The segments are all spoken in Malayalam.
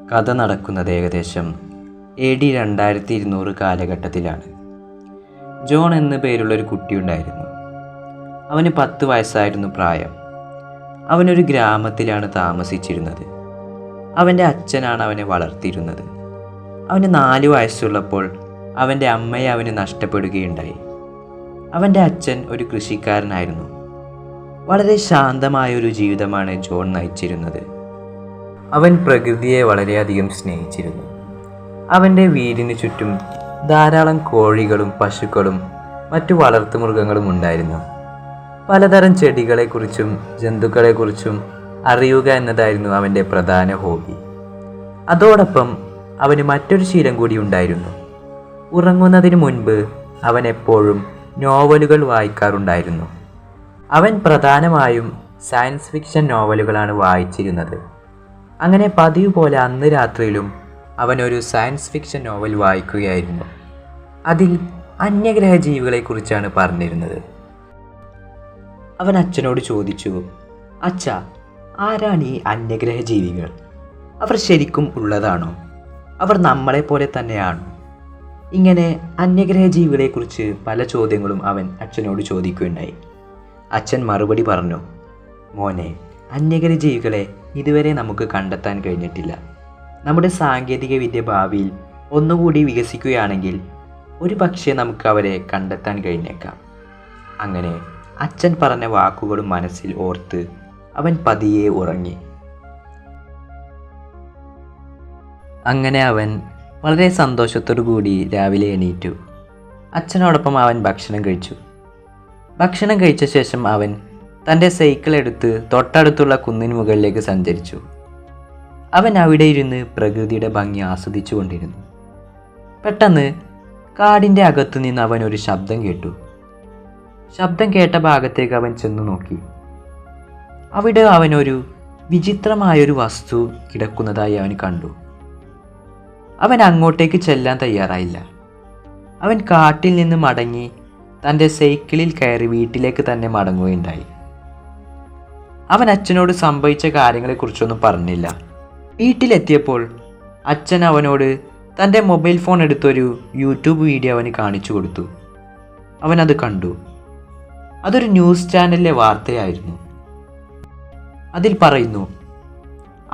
കഥ നടക്കുന്നത് ഏകദേശം AD 2200 കാലഘട്ടത്തിലാണ്. ജോൺ എന്നു പേരുള്ളൊരു കുട്ടിയുണ്ടായിരുന്നു. അവന് 10 വയസ്സായിരുന്നു പ്രായം. അവനൊരു ഗ്രാമത്തിലാണ് താമസിച്ചിരുന്നത്. അവൻ്റെ അച്ഛനാണ് അവനെ വളർത്തിയിരുന്നത്. അവന് 4 വയസ്സുള്ളപ്പോൾ അവൻ്റെ അമ്മയെ അവന് നഷ്ടപ്പെടുകയുണ്ടായി. അവൻ്റെ അച്ഛൻ ഒരു കൃഷിക്കാരനായിരുന്നു. വളരെ ശാന്തമായൊരു ജീവിതമാണ് ജോൺ നയിച്ചിരുന്നത്. അവൻ പ്രകൃതിയെ വളരെയധികം സ്നേഹിച്ചിരുന്നു. അവൻ്റെ വീടിന് ചുറ്റും ധാരാളം കോഴികളും പശുക്കളും മറ്റു വളർത്തുമൃഗങ്ങളും ഉണ്ടായിരുന്നു. പലതരം ചെടികളെക്കുറിച്ചും ജന്തുക്കളെക്കുറിച്ചും അറിയുക എന്നതായിരുന്നു അവൻ്റെ പ്രധാന ഹോബി. അതോടൊപ്പം അവന് മറ്റൊരു ശീലം കൂടി ഉണ്ടായിരുന്നു. ഉറങ്ങുന്നതിന് മുൻപ് അവൻ എപ്പോഴും നോവലുകൾ വായിക്കാറുണ്ടായിരുന്നു. അവൻ പ്രധാനമായും സയൻസ് ഫിക്ഷൻ നോവലുകളാണ് വായിച്ചിരുന്നത്. അങ്ങനെ പതിവ് പോലെ അന്ന് രാത്രിയിലും അവൻ ഒരു സയൻസ് ഫിക്ഷൻ നോവൽ വായിക്കുകയായിരുന്നു. അതിൽ അന്യഗ്രഹ ജീവികളെക്കുറിച്ചാണ് പറഞ്ഞിരുന്നത്. അവൻ അച്ഛനോട് ചോദിച്ചു, "അച്ഛാ, ആരാണ് ഈ അന്യഗ്രഹ ജീവികൾ? അവർ ശരിക്കും ഉള്ളതാണോ? അവർ നമ്മളെപ്പോലെ തന്നെയാണോ?" ഇങ്ങനെ അന്യഗ്രഹ ജീവികളെക്കുറിച്ച് പല ചോദ്യങ്ങളും അവൻ അച്ഛനോട് ചോദിക്കുകയുണ്ടായി. അച്ഛൻ മറുപടി പറഞ്ഞു, "മോനെ, അന്യഗ്രഹ ജീവികളെ ഇതുവരെ നമുക്ക് കണ്ടെത്താൻ കഴിഞ്ഞിട്ടില്ല. നമ്മുടെ സാങ്കേതിക വിദ്യ ഭാവിയിൽ ഒന്നുകൂടി വികസിക്കുകയാണെങ്കിൽ ഒരു പക്ഷേ നമുക്ക് അവരെ കണ്ടെത്താൻ കഴിഞ്ഞേക്കാം." അങ്ങനെ അച്ഛൻ പറഞ്ഞ വാക്കുകളും മനസ്സിൽ ഓർത്ത് അവൻ പതിയെ ഉറങ്ങി. അങ്ങനെ അവൻ വളരെ സന്തോഷത്തോടു കൂടി രാവിലെ എണീറ്റു. അച്ഛനോടൊപ്പം അവൻ ഭക്ഷണം കഴിച്ചു. ഭക്ഷണം കഴിച്ച ശേഷം അവൻ തൻ്റെ സൈക്കിൾ എടുത്ത് തൊട്ടടുത്തുള്ള കുന്നിന് മുകളിലേക്ക് സഞ്ചരിച്ചു. അവൻ അവിടെ ഇരുന്ന് പ്രകൃതിയുടെ ഭംഗി ആസ്വദിച്ചു കൊണ്ടിരുന്നു. പെട്ടെന്ന് കാടിൻ്റെ അകത്തു നിന്ന് അവൻ ഒരു ശബ്ദം കേട്ടു. ശബ്ദം കേട്ട ഭാഗത്തേക്ക് അവൻ ചെന്നു നോക്കി. അവിടെ അവനൊരു വിചിത്രമായൊരു വസ്തു കിടക്കുന്നതായി അവൻ കണ്ടു. അവൻ അങ്ങോട്ടേക്ക് ചെല്ലാൻ തയ്യാറായില്ല. അവൻ കാട്ടിൽ നിന്ന് മടങ്ങി തൻ്റെ സൈക്കിളിൽ കയറി വീട്ടിലേക്ക് തന്നെ മടങ്ങുകയുണ്ടായി. അവൻ അച്ഛനോട് സംഭവിച്ച കാര്യങ്ങളെക്കുറിച്ചൊന്നും പറഞ്ഞില്ല. വീട്ടിലെത്തിയപ്പോൾ അച്ഛൻ അവനോട് തൻ്റെ മൊബൈൽ ഫോൺ എടുത്തൊരു യൂട്യൂബ് വീഡിയോ അവന് കാണിച്ചു കൊടുത്തു. അവനത് കണ്ടു. അതൊരു ന്യൂസ് ചാനലിലെ വാർത്തയായിരുന്നു. അതിൽ പറയുന്നു,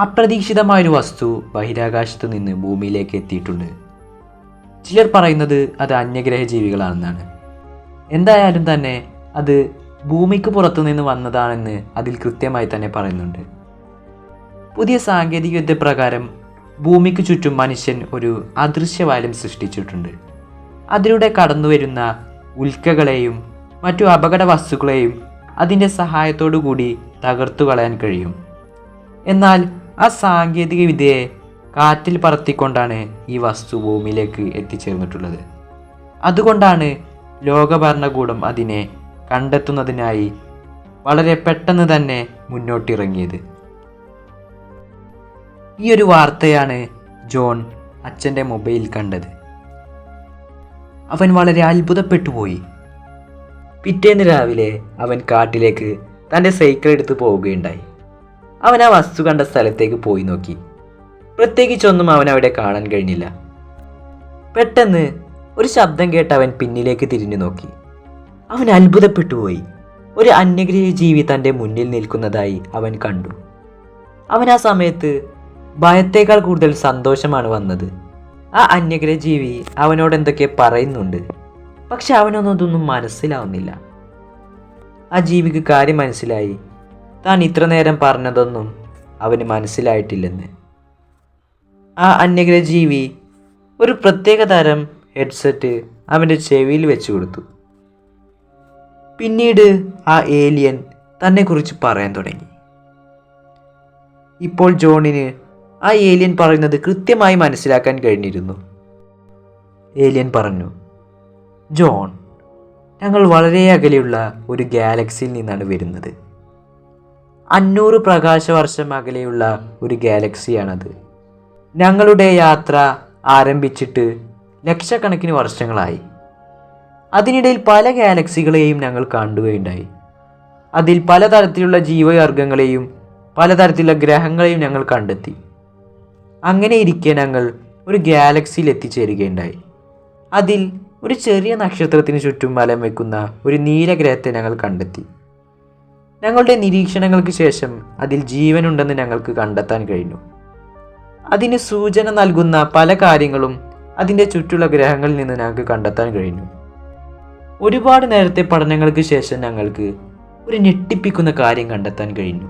അപ്രതീക്ഷിതമായൊരു വസ്തു ബഹിരാകാശത്ത് നിന്ന് ഭൂമിയിലേക്ക് എത്തിയിട്ടുണ്ട്. ചിലർ പറയുന്നത് അത് അന്യഗ്രഹ ജീവികളാണെന്നാണ്. എന്തായാലും തന്നെ അത് ഭൂമിക്ക് പുറത്തു നിന്ന് വന്നതാണെന്ന് അതിൽ കൃത്യമായി തന്നെ പറയുന്നുണ്ട്. പുതിയ സാങ്കേതികവിദ്യ പ്രകാരം ഭൂമിക്ക് ചുറ്റും മനുഷ്യൻ ഒരു അദൃശ്യവാലം സൃഷ്ടിച്ചിട്ടുണ്ട്. അതിലൂടെ കടന്നു വരുന്ന ഉൽക്കകളെയും മറ്റു അപകട വസ്തുക്കളെയും അതിൻ്റെ സഹായത്തോടു കൂടി തകർത്തു കളയാൻ കഴിയും. എന്നാൽ ആ സാങ്കേതിക വിദ്യയെ കാറ്റിൽ പറത്തിക്കൊണ്ടാണ് ഈ വസ്തു ഭൂമിയിലേക്ക് എത്തിച്ചേർന്നിട്ടുള്ളത്. അതുകൊണ്ടാണ് ലോക ഭരണകൂടം അതിനെ കണ്ടെത്തുന്നതിനായി വളരെ പെട്ടെന്ന് തന്നെ മുന്നോട്ടിറങ്ങിയത്. ഈ ഒരു വാർത്തയാണ് ജോൺ അച്ഛൻ്റെ മൊബൈലിൽ കണ്ടത്. അവൻ വളരെ അത്ഭുതപ്പെട്ടുപോയി. പിറ്റേന്ന് രാവിലെ അവൻ കാട്ടിലേക്ക് തൻ്റെ സൈക്കിൾ എടുത്ത് പോവുകയുണ്ടായി. അവൻ ആ വസ്തു കണ്ട സ്ഥലത്തേക്ക് പോയി നോക്കി. പ്രത്യേകിച്ചൊന്നും അവൻ അവിടെ കാണാൻ കഴിഞ്ഞില്ല. പെട്ടെന്ന് ഒരു ശബ്ദം കേട്ട് അവൻ പിന്നിലേക്ക് തിരിഞ്ഞു നോക്കി. അവൻ അത്ഭുതപ്പെട്ടുപോയി. ഒരു അന്യഗ്രഹ ജീവി തൻ്റെ മുന്നിൽ നിൽക്കുന്നതായി അവൻ കണ്ടു. അവൻ ആ സമയത്ത് ഭയത്തേക്കാൾ കൂടുതൽ സന്തോഷമാണ് വന്നത്. ആ അന്യഗ്രഹ ജീവി അവനോട് എന്തൊക്കെ പറയുന്നുണ്ട്. പക്ഷെ അവനൊന്നും മനസ്സിലാവുന്നില്ല. ആ ജീവിക്ക് കാര്യം മനസ്സിലായി. താൻ ഇത്ര നേരം പറഞ്ഞതൊന്നും അവന് മനസ്സിലായിട്ടില്ലെന്ന്. ആ അന്യഗ്രഹ ജീവി ഒരു പ്രത്യേക തരം ഹെഡ്സെറ്റ് അവൻ്റെ ചെവിയിൽ വെച്ചു കൊടുത്തു. പിന്നീട് ആ ഏലിയൻ തന്നെക്കുറിച്ച് പറയാൻ തുടങ്ങി. ഇപ്പോൾ ജോണിന് ആ ഏലിയൻ പറയുന്നത് കൃത്യമായി മനസ്സിലാക്കാൻ കഴിഞ്ഞിരുന്നു. ഏലിയൻ പറഞ്ഞു, "ജോൺ, ഞങ്ങൾ വളരെ അകലെയുള്ള ഒരു ഗാലക്സിയിൽ നിന്നാണ് വരുന്നത്. 500 പ്രകാശവർഷം അകലെയുള്ള ഒരു ഗാലക്സിയാണത്. ഞങ്ങളുടെ യാത്ര ആരംഭിച്ചിട്ട് ലക്ഷക്കണക്കിന് വർഷങ്ങളായി. അതിനിടയിൽ പല ഗാലക്സികളെയും ഞങ്ങൾ കണ്ടുകയുണ്ടായി. അതിൽ പലതരത്തിലുള്ള ജീവവർഗങ്ങളെയും പലതരത്തിലുള്ള ഗ്രഹങ്ങളെയും ഞങ്ങൾ കണ്ടെത്തി. അങ്ങനെ ഇരിക്കെ ഞങ്ങൾ ഒരു ഗാലക്സിയിൽ എത്തിച്ചേരുകയുണ്ടായി. അതിൽ ഒരു ചെറിയ നക്ഷത്രത്തിന് ചുറ്റും വലം വെക്കുന്ന ഒരു നീലഗ്രഹത്തെ ഞങ്ങൾ കണ്ടെത്തി. ഞങ്ങളുടെ നിരീക്ഷണങ്ങൾക്ക് ശേഷം അതിൽ ജീവനുണ്ടെന്ന് ഞങ്ങൾക്ക് കണ്ടെത്താൻ കഴിഞ്ഞു. അതിന് സൂചന നൽകുന്ന പല കാര്യങ്ങളും അതിൻ്റെ ചുറ്റുള്ള ഗ്രഹങ്ങളിൽ നിന്ന് ഞങ്ങൾക്ക് കണ്ടെത്താൻ കഴിഞ്ഞു. ഒരുപാട് നേരത്തെ പഠനങ്ങൾക്ക് ശേഷം ഞങ്ങൾക്ക് ഒരു ഞെട്ടിപ്പിക്കുന്ന കാര്യം കണ്ടെത്താൻ കഴിഞ്ഞു.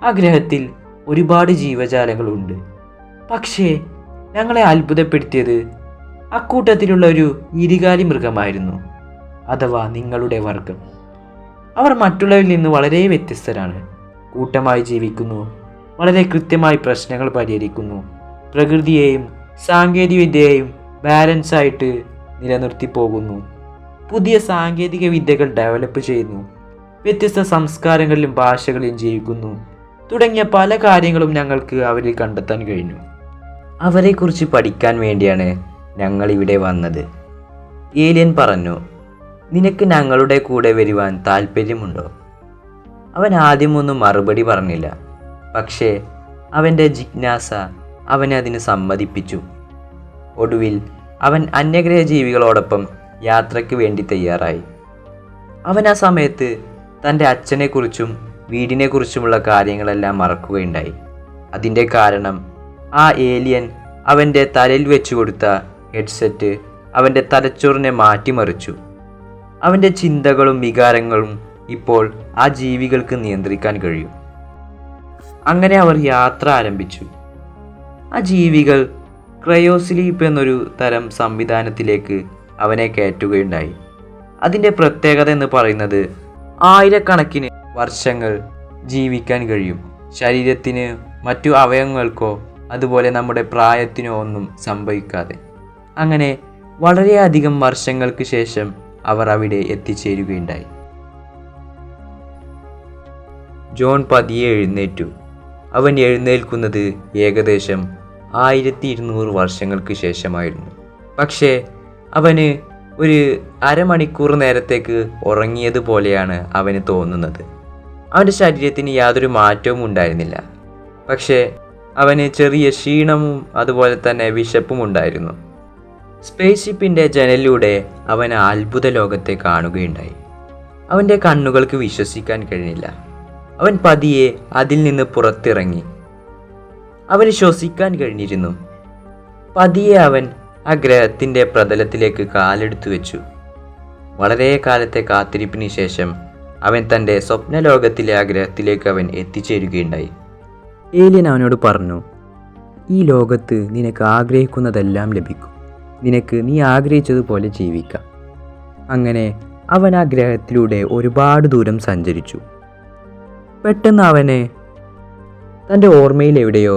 ആ ഗ്രഹത്തിൽ ഒരുപാട് ജീവജാലങ്ങളുണ്ട്. പക്ഷേ ഞങ്ങളെ അത്ഭുതപ്പെടുത്തിയത് അക്കൂട്ടത്തിലുള്ള ഒരു ഇരുകാലി മൃഗമായിരുന്നു, അഥവാ നിങ്ങളുടെ വർഗം. അവർ മറ്റുള്ളവരിൽ നിന്ന് വളരെ വ്യത്യസ്തരാണ്. കൂട്ടമായി ജീവിക്കുന്നു, വളരെ കൃത്യമായി പ്രശ്നങ്ങൾ പരിഹരിക്കുന്നു, പ്രകൃതിയെയും സാങ്കേതികവിദ്യയെയും ബാലൻസായിട്ട് നിലനിർത്തി പോകുന്നു, പുതിയ സാങ്കേതിക വിദ്യകൾ ഡെവലപ്പ് ചെയ്യുന്നു, വ്യത്യസ്ത സംസ്കാരങ്ങളിലും ഭാഷകളിലും ജീവിക്കുന്നു തുടങ്ങിയ പല കാര്യങ്ങളും ഞങ്ങൾക്ക് അവരിൽ കണ്ടെത്താൻ കഴിഞ്ഞു. അവരെക്കുറിച്ച് പഠിക്കാൻ വേണ്ടിയാണ് ഞങ്ങൾ ഇവിടെ വന്നത്. ഏലിയൻ പറഞ്ഞു, നിനക്ക് ഞങ്ങളുടെ കൂടെ വരുവാൻ താല്പര്യമുണ്ടോ? അവൻ ആദ്യമൊന്നും മറുപടി പറഞ്ഞില്ല. പക്ഷേ അവൻ്റെ ജിജ്ഞാസ അവനെ അതിന് സമ്മതിപ്പിച്ചു. ഒടുവിൽ അവൻ അന്യഗ്രഹ ജീവികളോടൊപ്പം യാത്രയ്ക്ക് വേണ്ടി തയ്യാറായി. അവൻ ആ സമയത്ത് തൻ്റെ അച്ഛനെക്കുറിച്ചും വീടിനെക്കുറിച്ചുമുള്ള കാര്യങ്ങളെല്ലാം മറക്കുകയുണ്ടായി. അതിൻ്റെ കാരണം ആ ഏലിയൻ അവൻ്റെ തലയിൽ വെച്ചു കൊടുത്ത ഹെഡ്സെറ്റ് അവൻ്റെ തലച്ചോറിനെ മാറ്റിമറിച്ചു. അവൻ്റെ ചിന്തകളും വികാരങ്ങളും ഇപ്പോൾ ആ ജീവികൾക്ക് നിയന്ത്രിക്കാൻ കഴിയും. അങ്ങനെ അവർ യാത്ര ആരംഭിച്ചു. ആ ജീവികൾ ക്രയോസ്ലീപ്പ് എന്നൊരു തരം സംവിധാനത്തിലേക്ക് അവനെ കയറ്റുകയുണ്ടായി. അതിൻ്റെ പ്രത്യേകത എന്ന് പറയുന്നത് ആയിരക്കണക്കിന് വർഷങ്ങൾ ജീവിക്കാൻ കഴിയും. ശരീരത്തിന് മറ്റു അവയവങ്ങൾക്കോ അതുപോലെ നമ്മുടെ പ്രായത്തിനോ ഒന്നും സംഭവിക്കാതെ. അങ്ങനെ വളരെയധികം വർഷങ്ങൾക്ക് ശേഷം അവർ അവിടെ എത്തിച്ചേരുകയുണ്ടായി. ജോൺ പതിയെ എഴുന്നേറ്റു. അവൻ എഴുന്നേൽക്കുന്നത് ഏകദേശം 1200 വർഷങ്ങൾക്ക് ശേഷമായിരുന്നു. പക്ഷേ അവന് ഒരു അരമണിക്കൂർ നേരത്തേക്ക് ഉറങ്ങിയതുപോലെയാണ് അവന് തോന്നുന്നത്. അവൻ്റെ ശരീരത്തിന് യാതൊരു മാറ്റവും ഉണ്ടായിരുന്നില്ല. പക്ഷേ അവന് ചെറിയ ക്ഷീണവും അതുപോലെ തന്നെ വിശപ്പും ഉണ്ടായിരുന്നു. സ്പേസ് ഷിപ്പിൻ്റെ ജനലിലൂടെ അവൻ അത്ഭുത ലോകത്തെ കാണുകയുണ്ടായി. അവൻ്റെ കണ്ണുകൾക്ക് വിശ്വസിക്കാൻ കഴിഞ്ഞില്ല. അവൻ പതിയെ അതിൽ നിന്ന് പുറത്തിറങ്ങി. അവന് ശ്വസിക്കാൻ കഴിഞ്ഞിരുന്നു. പതിയെ അവൻ ആ ഗ്രഹത്തിൻ്റെ പ്രതലത്തിലേക്ക് കാലെടുത്തു വെച്ചു. വളരെ കാലത്തെ കാത്തിരിപ്പിന് ശേഷം അവൻ തൻ്റെ സ്വപ്നലോകത്തിലെ ആ ഗ്രഹത്തിലേക്ക് അവൻ എത്തിച്ചേരുകയുണ്ടായി. ഏലിയൻ അവനോട് പറഞ്ഞു, ഈ ലോകത്ത് നിനക്ക് ആഗ്രഹിക്കുന്നതെല്ലാം ലഭിക്കും. നിനക്ക് നീ ആഗ്രഹിച്ചതുപോലെ ജീവിക്കാം. അങ്ങനെ അവൻ ആ ഗ്രഹത്തിലൂടെ ഒരുപാട് ദൂരം സഞ്ചരിച്ചു. പെട്ടെന്ന് അവന് തൻ്റെ ഓർമ്മയിൽ എവിടെയോ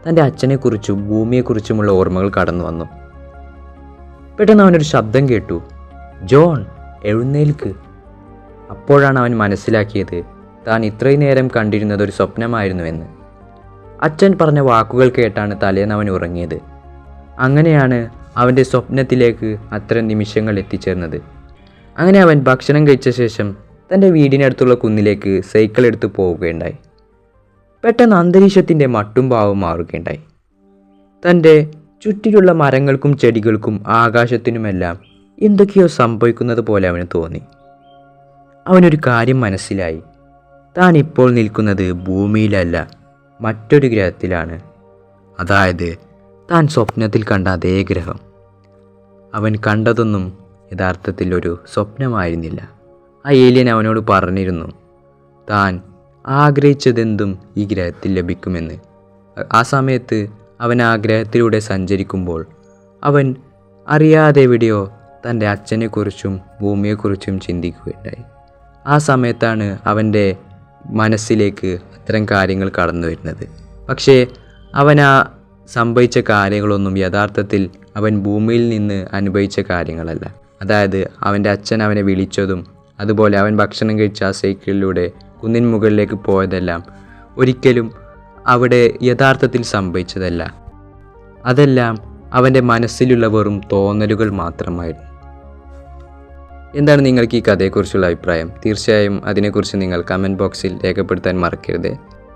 തൻ്റെ അച്ഛനെക്കുറിച്ചും ഭൂമിയെക്കുറിച്ചുമുള്ള ഓർമ്മകൾ കടന്നു വന്നു. പെട്ടെന്ന് അവനൊരു ശബ്ദം കേട്ടു, ജോൺ എഴുന്നേൽക്ക്. അപ്പോഴാണ് അവൻ മനസ്സിലാക്കിയത് താൻ ഇത്രയും നേരം കണ്ടിരുന്നത് ഒരു സ്വപ്നമായിരുന്നുവെന്ന്. അച്ഛൻ പറഞ്ഞ വാക്കുകൾ കേട്ടാണ് തലേന്ന് അവൻ ഉറങ്ങിയത്. അങ്ങനെയാണ് അവൻ്റെ സ്വപ്നത്തിലേക്ക് അത്തരം നിമിഷങ്ങൾ എത്തിച്ചേർന്നത്. അങ്ങനെ അവൻ ഭക്ഷണം കഴിച്ച ശേഷം തൻ്റെ വീടിനടുത്തുള്ള കുന്നിലേക്ക് സൈക്കിൾ എടുത്ത് പോവുകയുണ്ടായി. പെട്ടെന്ന് അന്തരീക്ഷത്തിൻ്റെ മട്ടും ഭാവവും മാറുകയുണ്ടായി. തൻ്റെ ചുറ്റിലുള്ള മരങ്ങൾക്കും ചെടികൾക്കും ആകാശത്തിനുമെല്ലാം എന്തൊക്കെയോ സംഭവിക്കുന്നത് പോലെ അവന് തോന്നി. അവനൊരു കാര്യം മനസ്സിലായി. താൻ ഇപ്പോൾ നിൽക്കുന്നത് ഭൂമിയിലല്ല, മറ്റൊരു ഗ്രഹത്തിലാണ്. അതായത് താൻ സ്വപ്നത്തിൽ കണ്ട അതേ ഗ്രഹം. അവൻ കണ്ടതൊന്നും യഥാർത്ഥത്തിൽ ഒരു സ്വപ്നമായിരുന്നില്ല. ആ ഏലിയൻ അവനോട് പറഞ്ഞിരുന്നു താൻ ആഗ്രഹിച്ചതെന്തും ഈ ഗ്രഹത്തിൽ ലഭിക്കുമെന്ന്. ആ സമയത്ത് അവൻ ആ ഗ്രഹത്തിലൂടെ സഞ്ചരിക്കുമ്പോൾ അവൻ അറിയാതെ എവിടെയോ തൻ്റെ അച്ഛനെക്കുറിച്ചും ഭൂമിയെക്കുറിച്ചും ചിന്തിക്കുകയുണ്ടായി. ആ സമയത്താണ് അവൻ്റെ മനസ്സിലേക്ക് അത്തരം കാര്യങ്ങൾ കടന്നു വരുന്നത്. പക്ഷേ അവൻ ആ സംഭവിച്ച കാര്യങ്ങളൊന്നും യഥാർത്ഥത്തിൽ അവൻ ഭൂമിയിൽ നിന്ന് അനുഭവിച്ച കാര്യങ്ങളല്ല. അതായത് അവൻ്റെ അച്ഛൻ അവനെ വിളിച്ചതും അതുപോലെ അവൻ ഭക്ഷണം കഴിച്ച ആ സൈക്കിളിലൂടെ കുന്നിൻ മുകളിലേക്ക് പോയതെല്ലാം ഒരിക്കലും അവിടെ യഥാർത്ഥത്തിൽ സംഭവിച്ചതല്ല. അതെല്ലാം അവൻ്റെ മനസ്സിലുള്ള വെറും തോന്നലുകൾ മാത്രമായിരുന്നു. എന്താണ് നിങ്ങൾക്ക് ഈ കഥയെക്കുറിച്ചുള്ള അഭിപ്രായം? തീർച്ചയായും അതിനെക്കുറിച്ച് നിങ്ങൾ കമൻറ്റ് ബോക്സിൽ രേഖപ്പെടുത്താൻ മറക്കരുത്.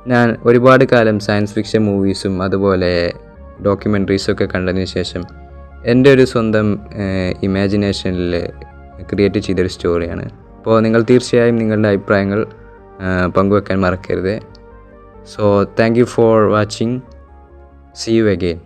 ഞാൻ ഒരുപാട് കാലം സയൻസ് ഫിക്ഷൻ മൂവീസും അതുപോലെ ഡോക്യുമെൻ്ററീസൊക്കെ കണ്ടതിന് ശേഷം എൻ്റെ ഒരു സ്വന്തം ഇമാജിനേഷനിൽ ക്രിയേറ്റ് ചെയ്തൊരു സ്റ്റോറിയാണ്. അപ്പോൾ നിങ്ങൾ തീർച്ചയായും നിങ്ങളുടെ അഭിപ്രായങ്ങൾ പങ്കുവെക്കാൻ മറക്കരുത്. So thank you for watching. See you again.